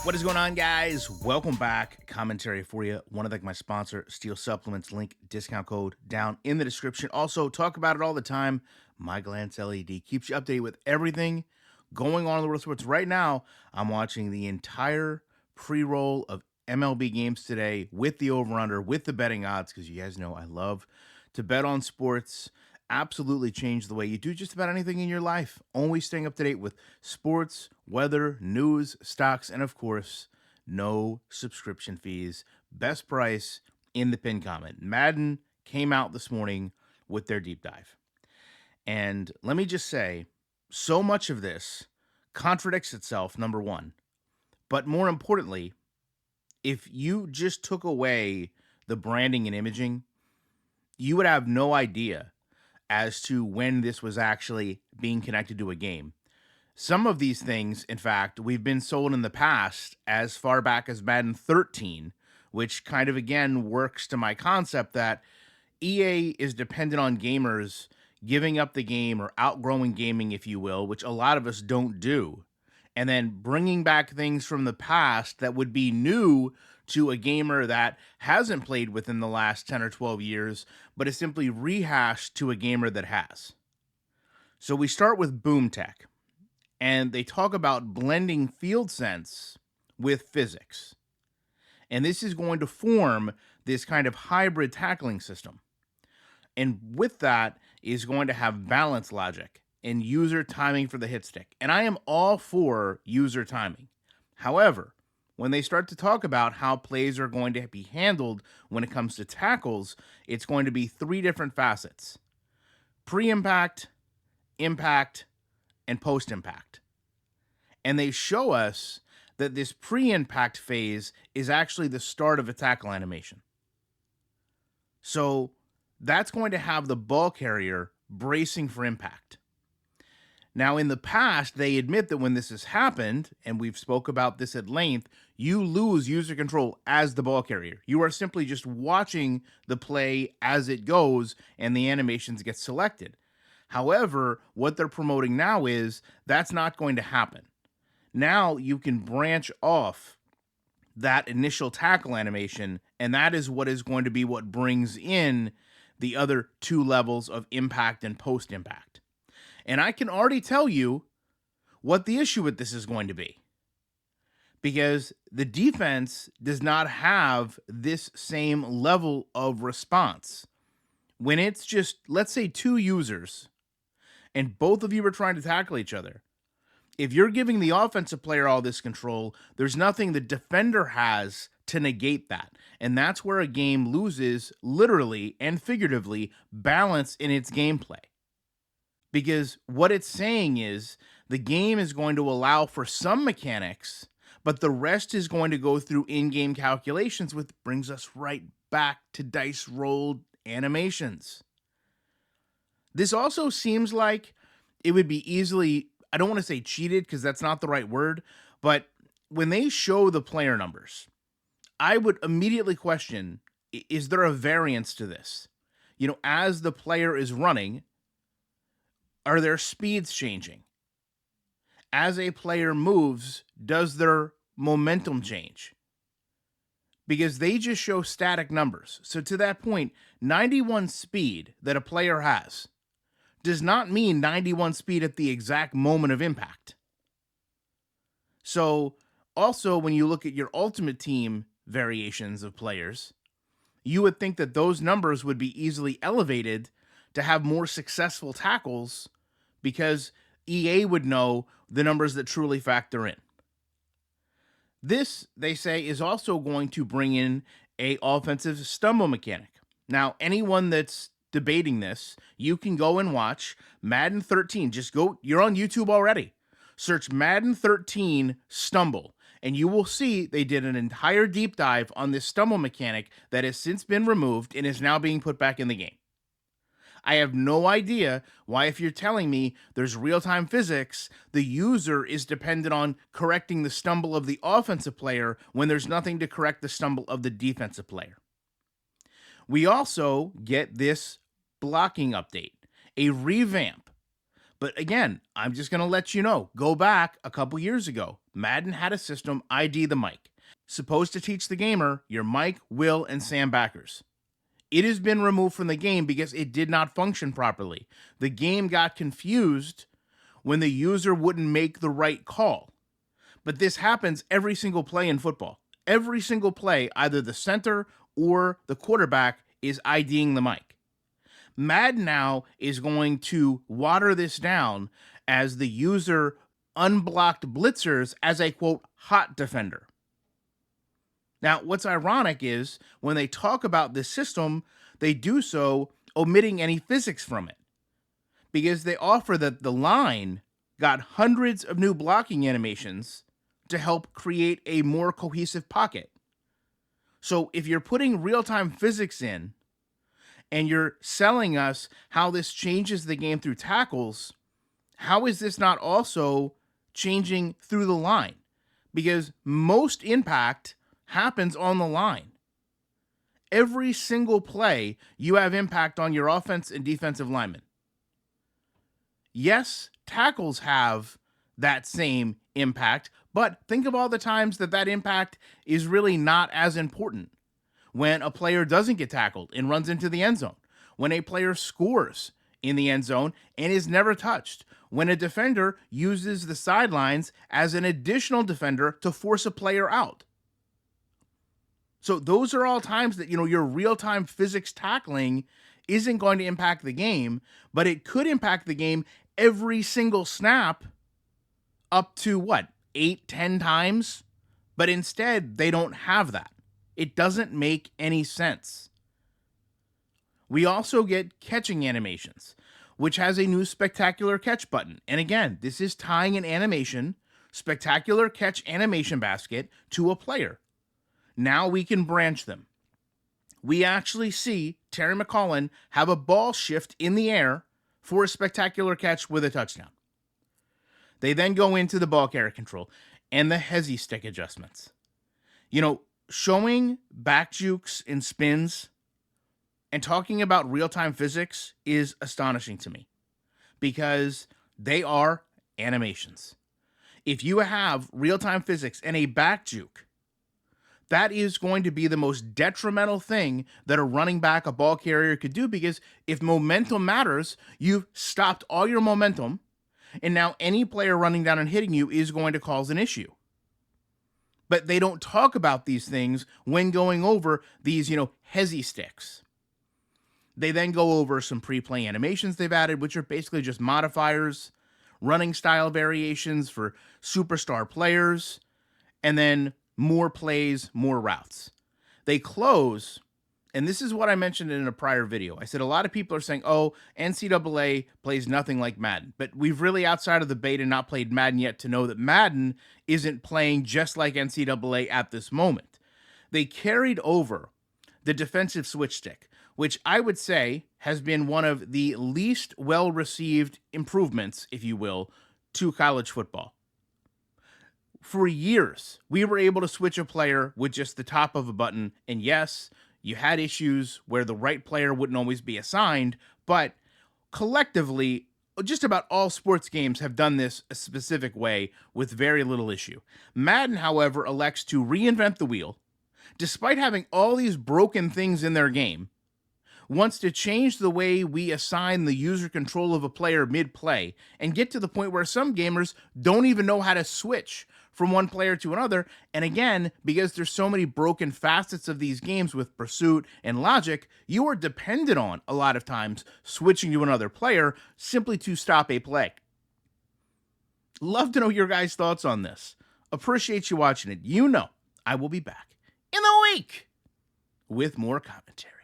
What is going on, guys? Welcome back. Commentary for you. Want to thank my sponsor, Steel Supplements. Link, discount code down in the description. Also, talk about it all the time. My Glance LED keeps you updated with everything going on in the world of sports. Right now, I'm watching the entire pre-roll of MLB games today with the over-under, with the betting odds, because you guys know I love to bet on sports. Absolutely change the way you do just about anything in your life. Always staying up to date with sports, weather, news, stocks, and of course, no subscription fees. Best price in the pin comment. Madden came out this morning with their deep dive. And let me just say, so much of this contradicts itself, number one. But more importantly, if you just took away the branding and imaging, you would have no idea as to when this was actually being connected to a game. Some of these things, in fact, we've been sold in the past as far back as Madden 13, which kind of again works to my concept that EA is dependent on gamers giving up the game or outgrowing gaming, if you will, which a lot of us don't do, and then bringing back things from the past that would be new to a gamer that hasn't played within the last 10 or 12 years, but is simply rehashed to a gamer that has. So we start with Boom Tech, and they talk about blending field sense with physics. And this is going to form this kind of hybrid tackling system. And with that is going to have balance logic and user timing for the hit stick. And I am all for user timing. However, when they start to talk about how plays are going to be handled when it comes to tackles, it's going to be three different facets: pre-impact, impact, and post-impact. And they show us that this pre-impact phase is actually the start of a tackle animation. So that's going to have the ball carrier bracing for impact. Now, in the past, they admit that when this has happened, and we've spoke about this at length, you lose user control as the ball carrier. You are simply just watching the play as it goes, and the animations get selected. However, what they're promoting now is that's not going to happen. Now you can branch off that initial tackle animation, and that is what is going to be what brings in the other two levels of impact and post-impact. And I can already tell you what the issue with this is going to be, because the defense does not have this same level of response. When it's just, let's say, two users, and both of you are trying to tackle each other, if you're giving the offensive player all this control, there's nothing the defender has to negate that. And that's where a game loses, literally and figuratively, balance in its gameplay. Because what it's saying is the game is going to allow for some mechanics, but the rest is going to go through in-game calculations, which brings us right back to dice rolled animations. This also seems like it would be easily, I don't want to say cheated because that's not the right word, but when they show the player numbers, I would immediately question, is there a variance to this? As the player is running, are their speeds changing? As a player moves, does their momentum change? Because they just show static numbers. So to that point, 91 speed that a player has does not mean 91 speed at the exact moment of impact. So also, when you look at your ultimate team variations of players, you would think that those numbers would be easily elevated to have more successful tackles, because EA would know the numbers that truly factor in. This, they say, is also going to bring in a offensive stumble mechanic. Now, anyone that's debating this, you can go and watch Madden 13. Just go, you're on YouTube already. Search Madden 13 stumble, and you will see they did an entire deep dive on this stumble mechanic that has since been removed and is now being put back in the game. I have no idea why, if you're telling me there's real-time physics, the user is dependent on correcting the stumble of the offensive player when there's nothing to correct the stumble of the defensive player. We also get this blocking update, a revamp. But again, I'm just going to let you know, go back a couple years ago. Madden had a system, ID the mic, supposed to teach the gamer your Mike, Will, and Sam backers. It has been removed from the game because it did not function properly. The game got confused when the user wouldn't make the right call. But this happens every single play in football. Every single play, either the center or the quarterback is IDing the mic. Madden now is going to water this down as the user unblocked blitzers as a, quote, hot defender. Now, what's ironic is when they talk about this system, they do so omitting any physics from it, because they offer that the line got hundreds of new blocking animations to help create a more cohesive pocket. So if you're putting real-time physics in and you're selling us how this changes the game through tackles, how is this not also changing through the line? Because most impact happens on the line. Every single play, you have impact on your offense and defensive linemen. Yes, tackles have that same impact, but think of all the times that impact is really not as important. When a player doesn't get tackled and runs into the end zone, when a player scores in the end zone and is never touched, when a defender uses the sidelines as an additional defender to force a player out. So those are all times that, your real-time physics tackling isn't going to impact the game, but it could impact the game every single snap up to 8, 10 times? But instead, they don't have that. It doesn't make any sense. We also get catching animations, which has a new spectacular catch button. And again, this is tying an animation, spectacular catch animation basket, to a player. Now we can branch them. We actually see Terry McLaurin have a ball shift in the air for a spectacular catch with a touchdown. They then go into the ball carrier control and the hezzy stick adjustments. Showing back jukes and spins and talking about real-time physics is astonishing to me because they are animations. If you have real-time physics and a back juke, that is going to be the most detrimental thing that a running back, a ball carrier could do, because if momentum matters, you've stopped all your momentum, and now any player running down and hitting you is going to cause an issue. But they don't talk about these things when going over these, hezzy sticks. They then go over some pre-play animations they've added, which are basically just modifiers, running style variations for superstar players, and then more plays, more routes. They close, and this is what I mentioned in a prior video. I said a lot of people are saying, oh, NCAA plays nothing like Madden. But we've really, outside of the beta, not played Madden yet to know that Madden isn't playing just like NCAA at this moment. They carried over the defensive switch stick, which I would say has been one of the least well-received improvements, if you will, to college football. For years, we were able to switch a player with just the top of a button, and yes, you had issues where the right player wouldn't always be assigned, but collectively, just about all sports games have done this a specific way with very little issue. Madden, however, elects to reinvent the wheel, despite having all these broken things in their game, wants to change the way we assign the user control of a player mid-play and get to the point where some gamers don't even know how to switch from one player to another. And again, because there's so many broken facets of these games with pursuit and logic, you are dependent on, a lot of times, switching to another player simply to stop a play. Love to know your guys' thoughts on this. Appreciate you watching it. I will be back in the week with more commentary.